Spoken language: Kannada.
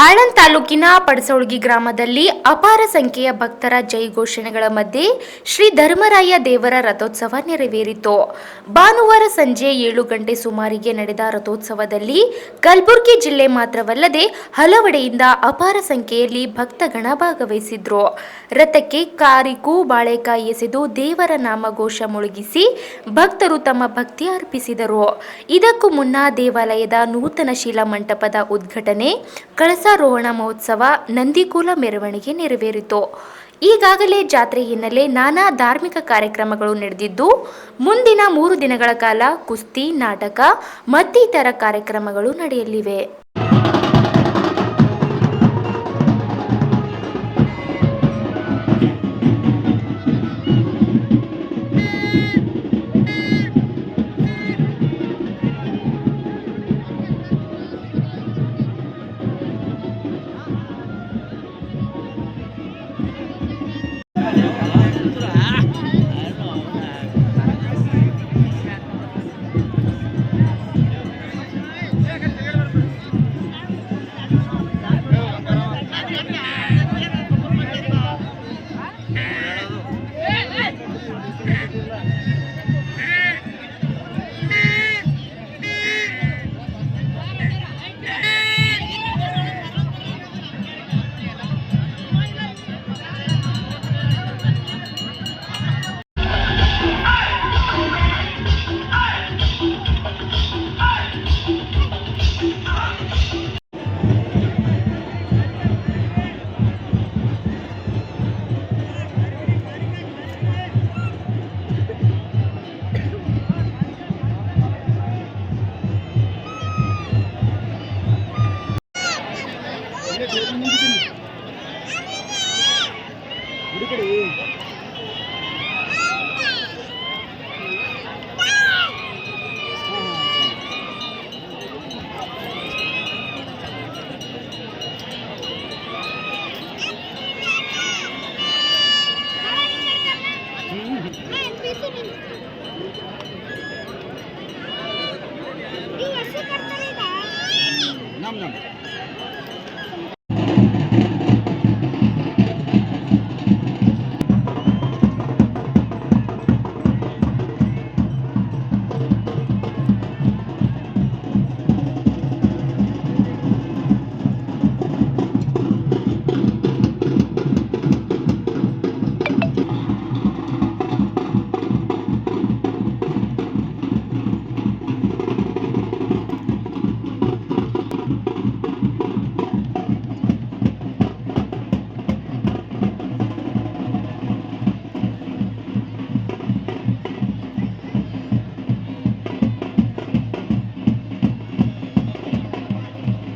ಆಳಂದ್ ತಾಲೂಕಿನ ಪಡಸೋಳ್ಗಿ ಗ್ರಾಮದಲ್ಲಿ ಅಪಾರ ಸಂಖ್ಯೆಯ ಭಕ್ತರ ಜೈಘೋಷಣೆಗಳ ಮಧ್ಯೆ ಶ್ರೀ ಧರ್ಮರಾಯ ದೇವರ ರಥೋತ್ಸವ ನೆರವೇರಿತು. ಭಾನುವಾರ ಸಂಜೆ 7 ಗಂಟೆ ಸುಮಾರಿಗೆ ನಡೆದ ರಥೋತ್ಸವದಲ್ಲಿ ಕಲಬುರಗಿ ಜಿಲ್ಲೆ ಮಾತ್ರವಲ್ಲದೆ ಹಲವೆಡೆಯಿಂದ ಅಪಾರ ಸಂಖ್ಯೆಯಲ್ಲಿ ಭಕ್ತಗಣ ಭಾಗವಹಿಸಿದ್ರು. ರಥಕ್ಕೆ ಕಾರಿಗೂ ಬಾಳೆಕಾಯಿ ಎಸೆದು ದೇವರ ನಾಮಘೋಷ ಮೊಳಗಿಸಿ ಭಕ್ತರು ತಮ್ಮ ಭಕ್ತಿ ಅರ್ಪಿಸಿದರು. ಇದಕ್ಕೂ ಮುನ್ನ ದೇವಾಲಯದ ನೂತನ ಶಿಲಾ ಮಂಟಪದ ಉದ್ಘಾಟನೆ, ಕಳಸಾರೋಹಣ ಮಹೋತ್ಸವ, ನಂದಿಕೂಲ ಮೆರವಣಿಗೆ ನೆರವೇರಿತು. ಈಗಾಗಲೇ ಜಾತ್ರೆ ಹಿನ್ನೆಲೆ ನಾನಾ ಧಾರ್ಮಿಕ ಕಾರ್ಯಕ್ರಮಗಳು ನಡೆದಿದ್ದು, ಮುಂದಿನ 3 ದಿನಗಳ ಕಾಲ ಕುಸ್ತಿ, ನಾಟಕ ಮತ್ತಿತರ ಕಾರ್ಯಕ್ರಮಗಳು ನಡೆಯಲಿವೆ. ಹುಡುಕಡಿ